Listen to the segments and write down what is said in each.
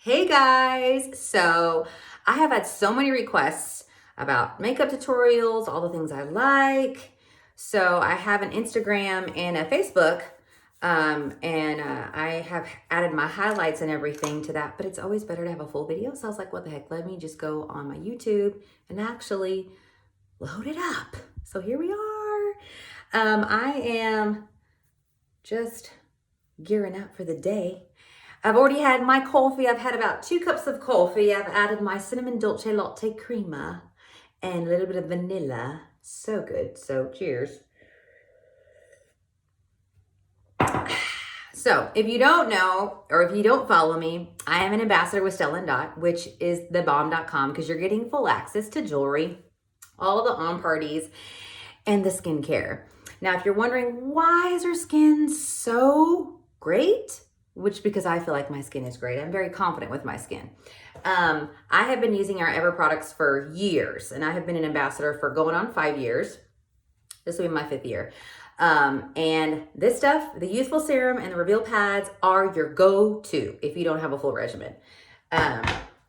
Hey guys! So I have had so many requests about makeup tutorials, all the things I like. So I have an Instagram and a Facebook, I have added my highlights and everything to that, but it's always better to have a full video. So I was like, what the heck? Let me just go on my YouTube and actually load it up. So here we are. I am just gearing up for the day. I've already had my coffee. I've had about 2 cups of coffee. I've added my cinnamon dolce latte crema and a little bit of vanilla. So good. So cheers. So if you don't know, or if you don't follow me, I am an ambassador with Stella&dot, which is thebomb.com, because you're getting full access to jewelry, all of the on parties, and the skincare. Now, if you're wondering, why is her skin so great? Which, because I feel like my skin is great. I'm very confident with my skin. I have been using our Ever products for years, and I have been an ambassador for going on 5 years. This will be my 5th year. And this stuff, the Youthful Serum and the Reveal Pads, are your go-to if you don't have a full regimen.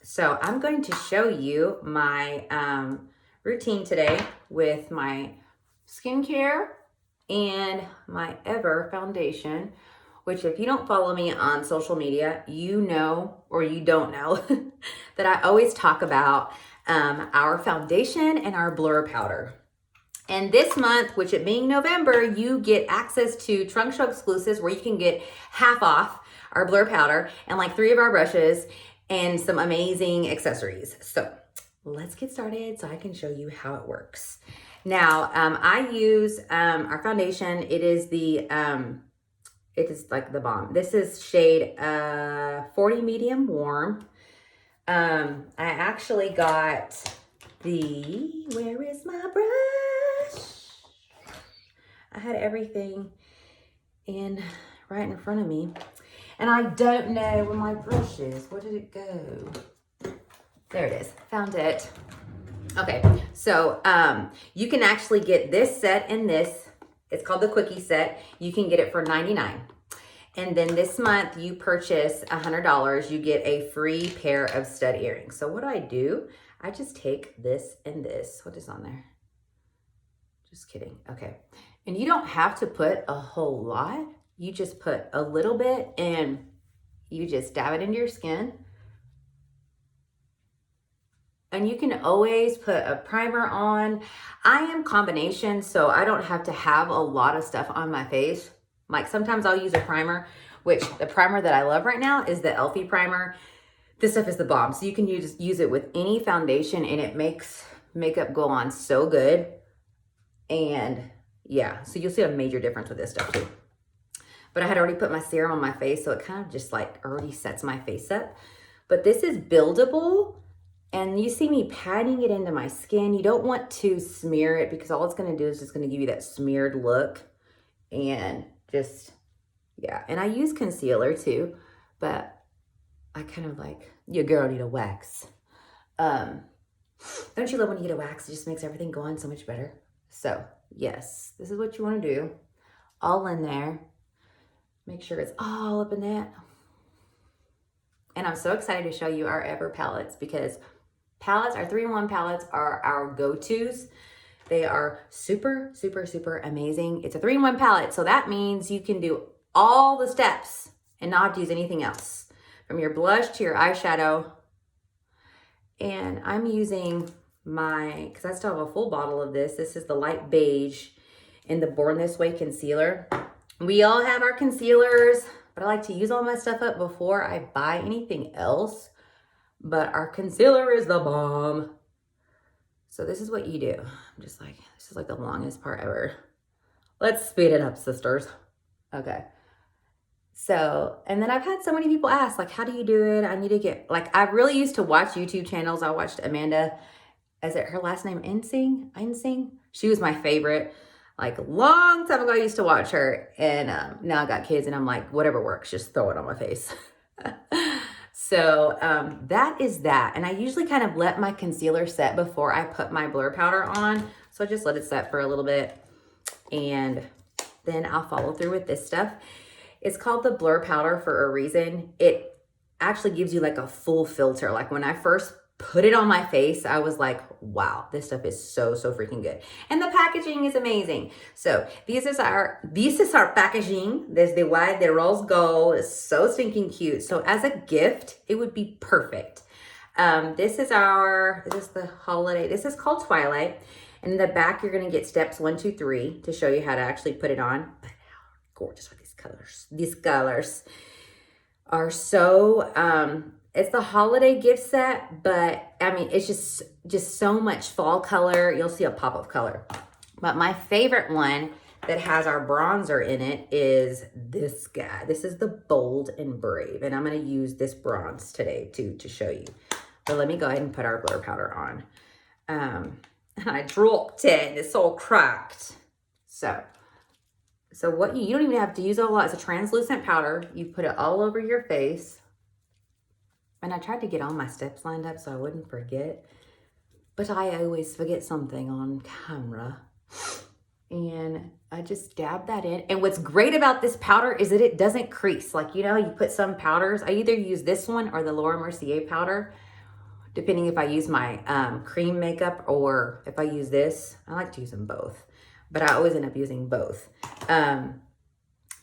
So I'm going to show you my routine today with my skincare and my Ever foundation, which if you don't follow me on social media, you know, or you don't know, that I always talk about our foundation and our blur powder. And this month, which it being November, you get access to Trunk Show exclusives where you can get half off our blur powder and like 3 of our brushes and some amazing accessories. So let's get started so I can show you how it works. Now, I use our foundation. It is like the bomb. This is shade 40 medium warm. I actually got where is my brush? I had everything right in front of me. And I don't know where my brush is. Where did it go? There it is. Found it. Okay, so you can actually get this set and this. It's called the Quickie set. You can get it for $99. And then this month you purchase $100, you get a free pair of stud earrings. So what do? I just take this and this. What is on there? Just kidding. Okay. And you don't have to put a whole lot. You just put a little bit and you just dab it into your skin. And you can always put a primer on. I am combination, so I don't have to have a lot of stuff on my face. Like sometimes I'll use a primer, which the primer that I love right now is the Elfie primer. This stuff is the bomb. So you can use it with any foundation and it makes makeup go on so good. And yeah, so you'll see a major difference with this stuff too. But I had already put my serum on my face, so it kind of just like already sets my face up. But this is buildable. And you see me patting it into my skin. You don't want to smear it because all it's going to do is just going to give you that smeared look. And just, yeah. And I use concealer too, but I kind of like, your girl need a wax. Don't you love when you get a wax? It just makes everything go on so much better. So yes, this is what you want to do. All in there. Make sure it's all up in that. And I'm so excited to show you our Ever palettes because palettes, our 3-in-1 palettes are our go-tos. They are super, super, super amazing. It's a 3-in-1 palette, so that means you can do all the steps and not have to use anything else. From your blush to your eyeshadow. And I'm using because I still have a full bottle of this. This is the light beige in the Born This Way concealer. We all have our concealers, but I like to use all my stuff up before I buy anything else. But our concealer is the bomb. So this is what you do. I'm just like, this is like the longest part ever. Let's speed it up, sisters. Okay. So, and then I've had so many people ask, like, how do you do it? I need to get, like, I really used to watch YouTube channels. I watched Amanda, is it her last name, Insing? She was my favorite. Like, long time ago, I used to watch her. And now I got kids and I'm like, whatever works, just throw it on my face. So that is that. And I usually kind of let my concealer set before I put my blur powder on. So I just let it set for a little bit. And then I'll follow through with this stuff. It's called the blur powder for a reason. It actually gives you like a full filter. Like when I first put it on my face, I was like, wow, this stuff is so freaking good. And the packaging is amazing. So this is our packaging. There's the white, the rose gold. It's so stinking cute. So as a gift, it would be perfect. This is the holiday. This is called Twilight. In the back, you're going to get steps 1, 2, 3 to show you how to actually put it on. But how gorgeous are these colors. These colors are so, it's the holiday gift set, but I mean, it's just so much fall color. You'll see a pop of color. But my favorite one that has our bronzer in it is this guy. This is the Bold and Brave. And I'm going to use this bronze today to show you. But let me go ahead and put our glitter powder on. And I dropped it. It's all cracked. So what you don't even have to use a lot. It's a translucent powder. You put it all over your face. And I tried to get all my steps lined up so I wouldn't forget. But I always forget something on camera. And I just dab that in. And what's great about this powder is that it doesn't crease. Like, you know, you put some powders. I either use this one or the Laura Mercier powder, depending if I use my cream makeup or if I use this. I like to use them both, but I always end up using both. That's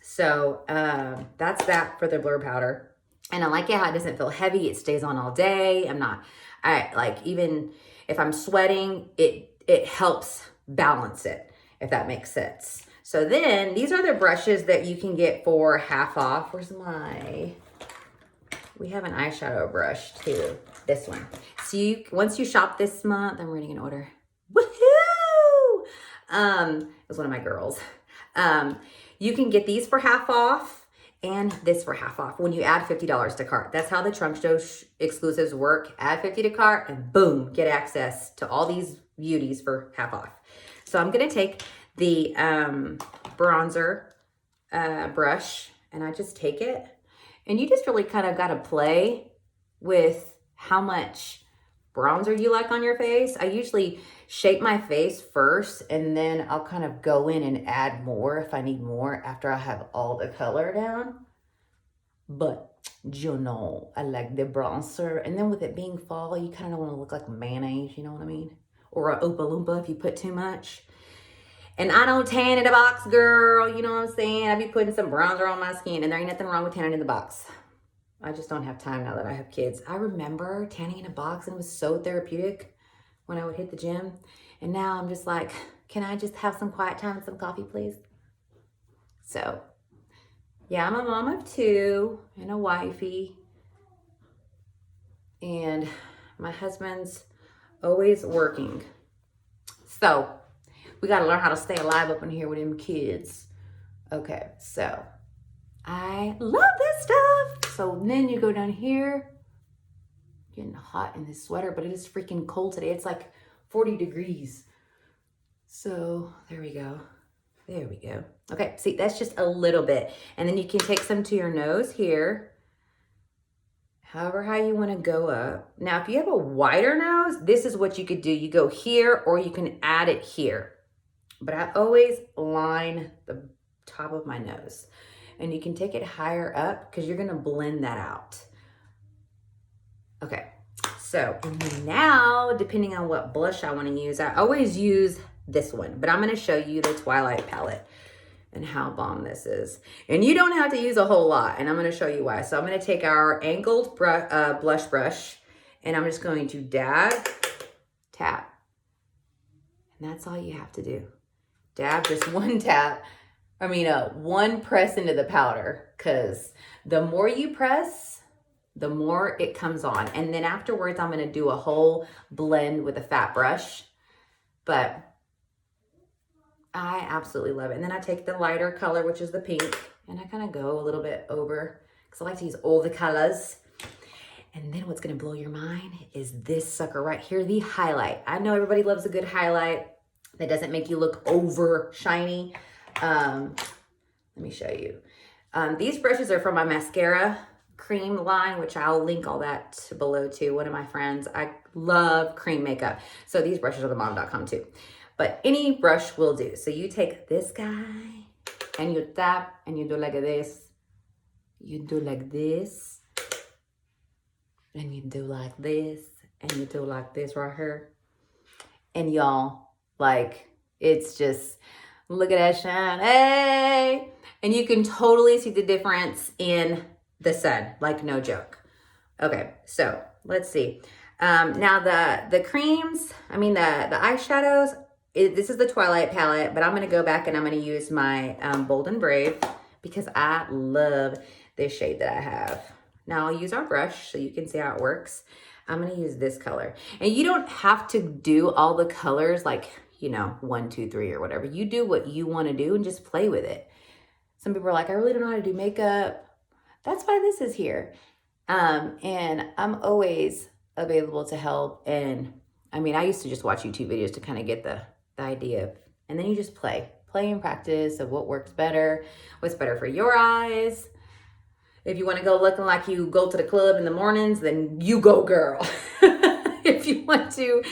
that for the blur powder. And I like it how it doesn't feel heavy. It stays on all day. Even if I'm sweating, it helps balance it, if that makes sense. So then these are the brushes that you can get for half off. We have an eyeshadow brush too. This one. So once you shop this month, I'm reading an order. Woohoo! It was one of my girls. You can get these for half off and this for half off when you add $50 to cart. That's how the Trunk Show exclusives work. Add 50 to cart and boom, get access to all these beauties for half off. So I'm going to take the bronzer brush and I just take it. And you just really kind of got to play with how much bronzer you like on your face. I usually shape my face first and then I'll kind of go in and add more if I need more after I have all the color down. But you know, I like the bronzer. And then with it being fall, you kind of want to look like mayonnaise, you know what I mean? Or a Oompa Loompa if you put too much. And I don't tan in the box, girl. You know what I'm saying? I be putting some bronzer on my skin and there ain't nothing wrong with tanning in the box. I just don't have time now that I have kids. I remember tanning in a box and it was so therapeutic when I would hit the gym. And now I'm just like, can I just have some quiet time and some coffee, please? So, yeah, I'm a mom of 2 and a wifey. And my husband's always working. So, we got to learn how to stay alive up in here with them kids. Okay, so I love this stuff. So then you go down here, getting hot in this sweater, but it is freaking cold today. It's like 40 degrees. So there we go. There we go. Okay, see, that's just a little bit. And then you can take some to your nose here. However, how you want to go up. Now, if you have a wider nose, this is what you could do. You go here or you can add it here. But I always line the top of my nose. And you can take it higher up because you're going to blend that out. Okay, so now, depending on what blush I want to use, I always use this one. But I'm going to show you the Twilight palette and how bomb this is. And you don't have to use a whole lot. And I'm going to show you why. So I'm going to take our angled blush brush. And I'm just going to dab, tap. And that's all you have to do. Dab, just one tap. One press into the powder, because the more you press, the more it comes on. And then afterwards, I'm going to do a whole blend with a fat brush. But I absolutely love it. And then I take the lighter color, which is the pink, and I kind of go a little bit over because I like to use all the colors. And then what's going to blow your mind is this sucker right here, the highlight. I know everybody loves a good highlight that doesn't make you look over shiny. Let me show you. These brushes are from my mascara cream line, which I'll link all that below to one of my friends. I love cream makeup. So these brushes are the model.com too. But any brush will do. So you take this guy and you tap and you do like this. You do like this. And you do like this, and you do like this right here. And y'all, like, it's just, look at that shine, hey! And you can totally see the difference in the sun, like no joke. Okay, so let's see. Now the creams, I mean the eyeshadows, this is the Twilight palette, but I'm going to go back and I'm going to use my Bold and Brave because I love this shade that I have. Now I'll use our brush so you can see how it works. I'm going to use this color. And you don't have to do all the colors like, you know, 1, 2, 3 or whatever. You do what you want to do and just play with it. Some people are like, I really don't know how to do makeup. That's why this is here. And I'm always available to help. And I mean, I used to just watch YouTube videos to kind of get the idea of, and then you just play and practice of what works better, what's better for your eyes. If you want to go looking like you go to the club in the mornings, then you go, girl. If you want to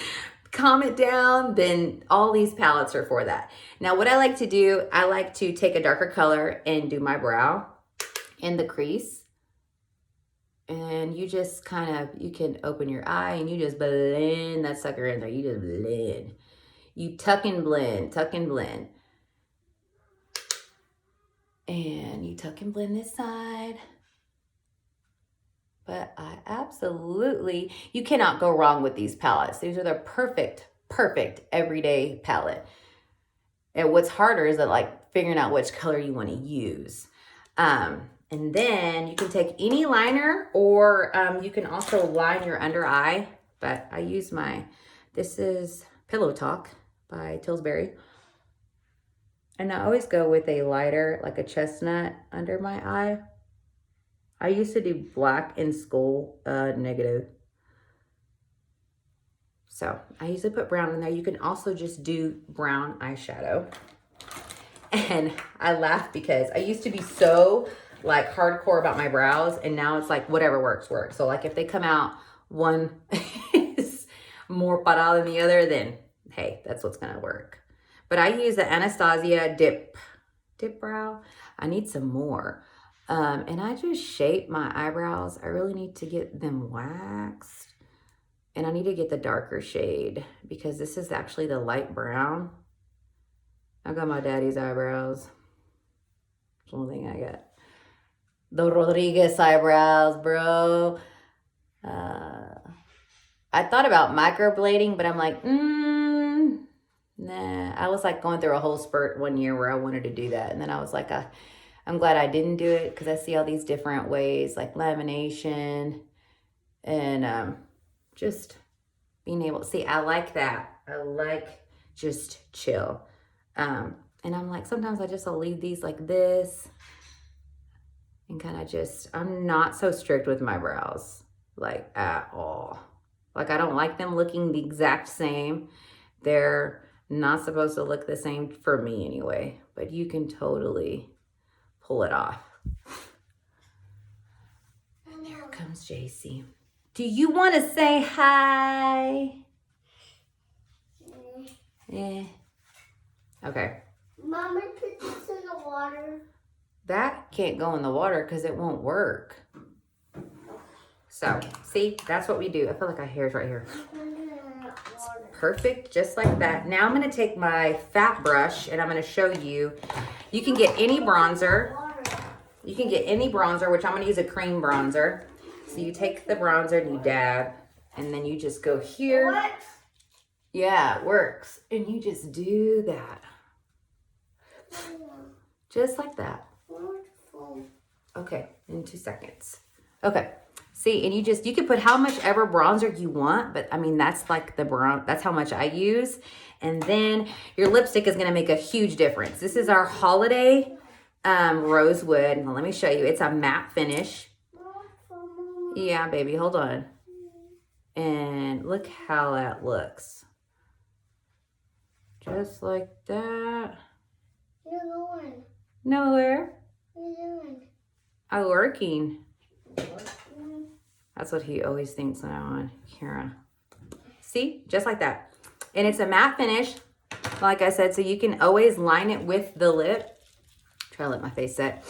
calm it down, then all these palettes are for that. Now, what I like to do, I like to take a darker color and do my brow in the crease. And you just kind of, you can open your eye and you just blend that sucker in there. You just blend. You tuck and blend, tuck and blend. And you tuck and blend this side. But I absolutely, you cannot go wrong with these palettes. These are the perfect everyday palette. And what's harder is that like figuring out which color you want to use. And then you can take any liner or you can also line your under eye. But I use this is Pillow Talk by Tillsbury. And I always go with a lighter, like a chestnut under my eye. I used to do black and skull negative. So I usually put brown in there. You can also just do brown eyeshadow. And I laugh because I used to be so like hardcore about my brows, and now it's like whatever works. So like if they come out one is more para than the other, then hey, that's what's gonna work. But I use the Anastasia dip brow. I need some more. And I just shape my eyebrows. I really need to get them waxed. And I need to get the darker shade because this is actually the light brown. I got my daddy's eyebrows. That's the only thing I got. The Rodriguez eyebrows, bro. I thought about microblading, but I'm like, nah. I was like going through a whole spurt one year where I wanted to do that. And then I was like, I'm glad I didn't do it because I see all these different ways like lamination and just being able to see. I like that. I like just chill. And I'm like, sometimes I just will leave these like this and kind of just, I'm not so strict with my brows like at all. Like I don't like them looking the exact same. They're not supposed to look the same for me anyway, but you can totally pull it off. And here comes JC. Do you want to say hi? Yeah. Okay. Mama, put this in the water. That can't go in the water because it won't work. So, see, that's what we do. I feel like our hair's right here. It's perfect, just like that. Now I'm going to take my fat brush and I'm going to show you. You can get any bronzer. You can get any bronzer, which I'm going to use a cream bronzer. So you take the bronzer and you dab, and then you just go here. What? Yeah, it works. And you just do that. Just like that. Okay, in 2 seconds. Okay, see, and you can put how much ever bronzer you want, but I mean, that's like that's how much I use. And then your lipstick is gonna make a huge difference. This is our Holiday Rosewood. Well, let me show you. It's a matte finish. Yeah, baby, hold on. And look how that looks. Just like that. You're going. Nowhere. What are you doing? I'm working. That's what he always thinks when I'm on camera. See? Just like that. And it's a matte finish, like I said, so you can always line it with the lip. Try to let my face set.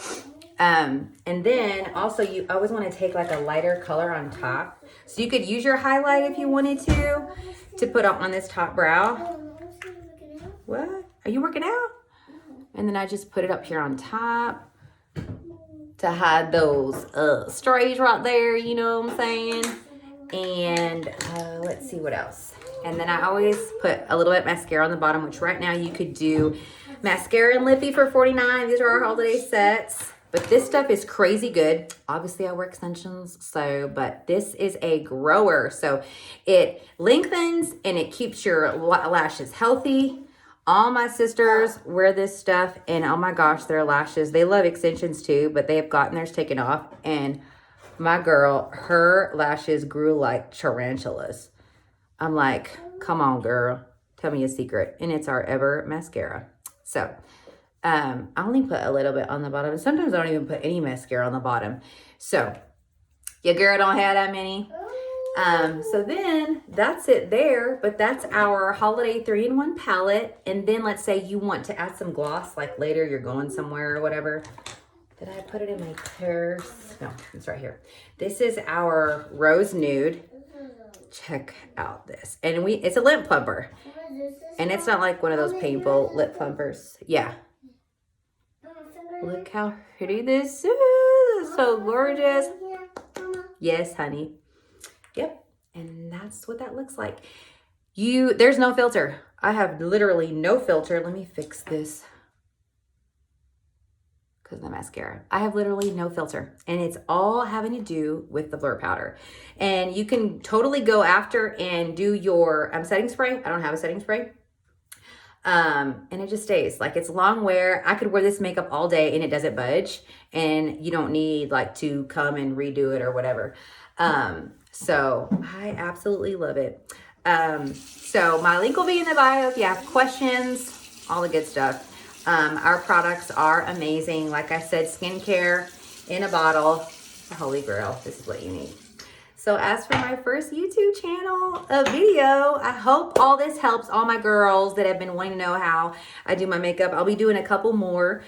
And then also you always want to take like a lighter color on top. So you could use your highlight if you wanted to put on this top brow. What? Are you working out? And then I just put it up here on top to hide those strays right there, you know what I'm saying? And let's see what else. And then I always put a little bit of mascara on the bottom, which right now you could do mascara and lippy for $49. These are our holiday sets. But this stuff is crazy good. Obviously, I wear extensions, but this is a grower. So it lengthens and it keeps your lashes healthy. All my sisters wear this stuff, and oh my gosh, their lashes, they love extensions too, but they have gotten theirs taken off. And my girl, her lashes grew like tarantulas. I'm like, come on, girl. Tell me a secret. And it's our Ever mascara. So I only put a little bit on the bottom. Sometimes I don't even put any mascara on the bottom. So your girl don't have that many. So then that's it there, but that's our holiday 3-in-1 palette. And then let's say you want to add some gloss, like later you're going somewhere or whatever. Did I put it in my purse? No, it's right here. This is our Rose Nude. Check out this. And it's a lip plumper. And it's not like one of those painful lip plumpers. Yeah. Look how pretty this is. So gorgeous. Yes, honey. Yep. And that's what that looks like. There's no filter. I have literally no filter. Let me fix this. Because of the mascara. I have literally no filter. And it's all having to do with the blur powder. And you can totally go after and do your setting spray. I don't have a setting spray. And it just stays. Like, it's long wear. I could wear this makeup all day and it doesn't budge. And you don't need like to come and redo it or whatever. So I absolutely love it. So my link will be in the bio if you have questions, all the good stuff. Our products are amazing. Like I said, skincare in a bottle. Holy grail. This is what you need. So as for my first YouTube channel video, I hope all this helps all my girls that have been wanting to know how I do my makeup. I'll be doing a couple more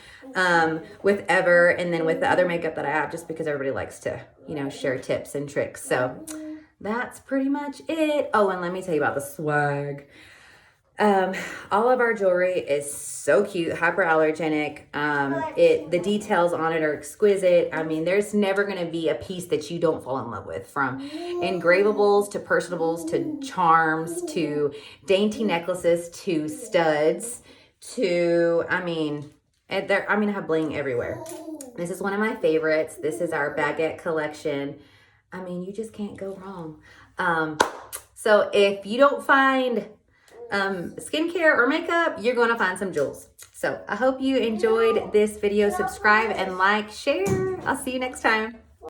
with Ever and then with the other makeup that I have, just because everybody likes to, share tips and tricks. So that's pretty much it. Oh, and let me tell you about the swag. All of our jewelry is so cute, hyperallergenic. The details on it are exquisite. I mean, there's never going to be a piece that you don't fall in love with, from engravables to personables to charms to dainty necklaces to studs to, I have bling everywhere. This is one of my favorites. This is our baguette collection. I mean, you just can't go wrong. So if you don't find skincare or makeup, you're going to find some jewels. So I hope you enjoyed this video. Subscribe and like, share. I'll see you next time.